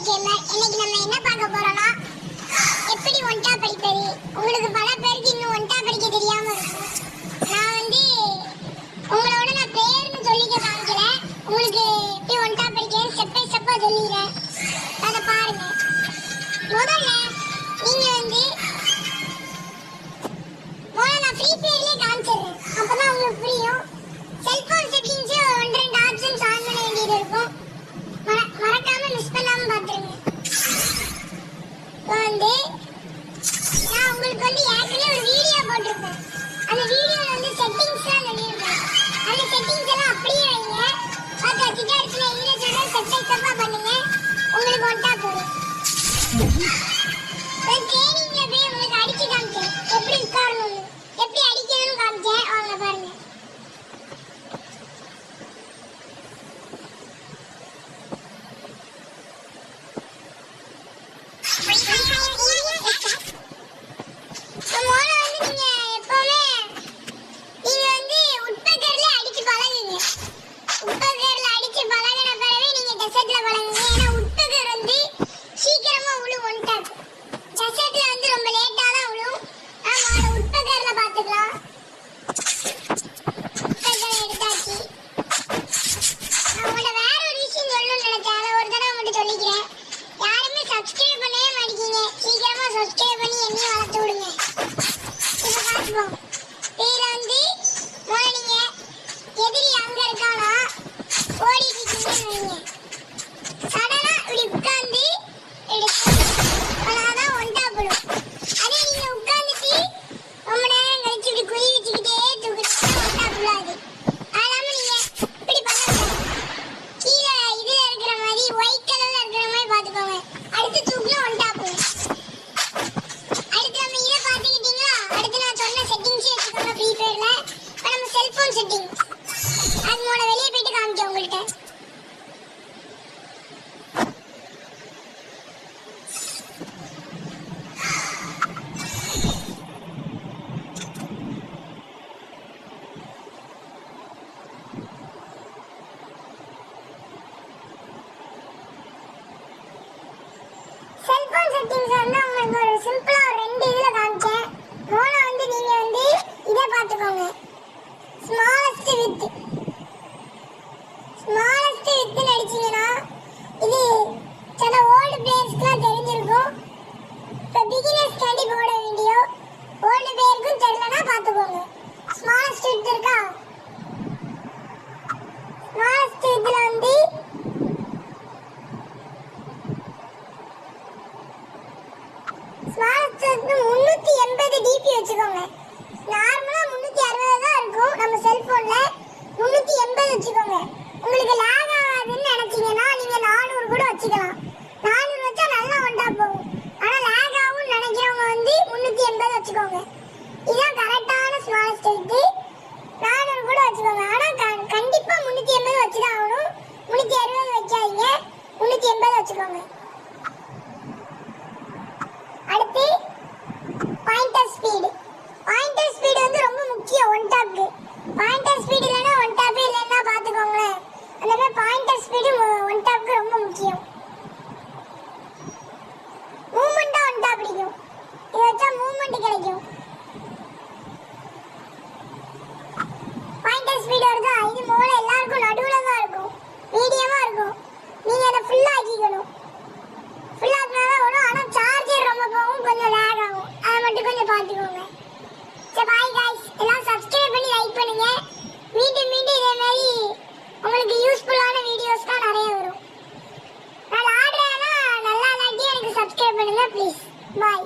Gamer. இன்னைக்கு நம்ம என்ன பார்க்க போறோம்னா எப்படி ஒன்டா படிப்பது. உங்களுக்கு பல பேருக்கு இன்னும் ஒன்டா படிக்க தெரியாம இருக்கும். நான் பேர்னு சொல்லிக்க காமிக்கல, உங்களுக்கு எப்படி ஒன்டா படிக்கிறேன் ஸ்டெப் பை ஸ்டெப்பா சொல்லிடுறேன். அதை பாருங்க. முதல்ல நீங்க நான் ஃப்ரீ ஃபயர்லயே காமிச்சிடுறேன், அப்பதான் உங்களுக்கு புரியும். செல்போன் செட்டிங்ஸ் ஒன்று ரெண்டு ஆப்ஷன்ஸ் ஆன் பண்ண வேண்டியது இருக்கும். மறக்காம மிஸ் பண்ணாம பாத்துருங்க. நான் உங்களுக்கு ஏற்கனவே ஒரு வீடியோ போட்டிருப்பேன். அந்த வீடியோல செட்டிங்ஸ்லாம் சொல்லியிருப்பேன். அந்த செட்டிங்ஸ் எல்லாம் அப்படியே வைங்க. பார்த்து வச்சுட்டு அடுத்த வீடியோ சொல்ல ஸ்டெப் பை ஸ்டெப்பா பண்ணுங்க. உங்களுக்கு ஒன்டா போடும். ட்ரைனிங்ல போய் உங்களுக்கு அடிச்சு காமிச்சேன், எப்படி உட்காரணும்னு, எப்படி அடிக்கணும்னு காமிச்சேன். அவங்க பாருங்க. செட்டிங்ஸ் உங்களுக்கு ஒரு சிம்பிளா ரெண்டு இதுல காமிச்சேன். நீங்க இதை பார்த்துக்கோங்க. ஸ்மாலஸ்ட் வித் அடிச்சீங்கன்னா இது சில ஓல்டு பிளேயர்ஸ்க்குலாம் தெரிஞ்சிருக்கும். இப்போ பிகினர்ஸ் கேண்டி போட வீடியோ ஓல்டு பிளேயருக்கும் தெரியலனா பார்த்துக்கோங்க. ஸ்மாலஸ்ட் வித் இருக்கா? ஸ்மாலஸ்ட் வித்ல 380 டிபி வச்சுக்கோங்க. நார்மலா 360 தான் இருக்கும் நம்ம செல்போன்ல. 380 வச்சுக்கோங்க. உங்களுக்கு லாக் ஆகாதுன்னு நினைச்சீங்கன்னா நீங்க 400 கூட வச்சுக்கலாம். 400 வச்சா நல்லா ஒண்டா போகும். ஆனா லாக் ஆகும்னு நினைக்கிறவங்க 380 வச்சுக்கோங்க. இதுதான் கரெக்டான ஸ்மாலஸ்ட் இது. 400 கூட வச்சுக்கோங்க. ஆனா கண்டிப்பா 380 வச்சுதான் ஆகணும். 360 வைக்காதீங்க, 380 வச்சுக்கோங்க. அடுத்து பாயிண்டர் ஸ்பீடு. பாயிண்டர் ஸ்பீடு ரொம்ப முக்கியம் ஒன் டாப்க்கு. பாயிண்டர் ஸ்பீடு இல்லைன்னா ஒன் டாப்பே இல்லைன்னா பார்த்துக்கோங்களேன். அந்த மாதிரி பாயிண்டர் ஸ்பீடு ஒன் டாப்க்கு ரொம்ப முக்கியம். மூவ்மெண்டா ஒன் டாப் பிடிக்கும். இது வச்சா மூவ்மெண்ட் கிடைக்கும். பாயிண்டர் ஸ்பீடு வருதா? இது மூளை எல்லாருக்கும் நடுவில் தான் இருக்கும், மீடியமா இருக்கும். நீங்க அதை ஃபுல்லா ஆக்கிக்கணும். ஃபுல்லா ஆக்கினாதான் வரும். ஆனா சார்ஜர் ரொம்ப போகும், கொஞ்சம் லேக் ஆகும். அதை மட்டும் கொஞ்சம் பார்த்துக்கோங்க. சரி, பாய் காய்ஸ். எல்லாம் சப்ஸ்கிரைப் பண்ணி லைக் பண்ணுங்க. மீண்டும் இதே மாதிரி உங்களுக்கு யூஸ்ஃபுல்லான வீடியோஸ் தான் நிறைய வரும். நான் ஆடுறேன்னா நல்லா இல்லாட்டி எனக்கு சப்ஸ்கிரைப் பண்ணுங்க ப்ளீஸ். பாய்.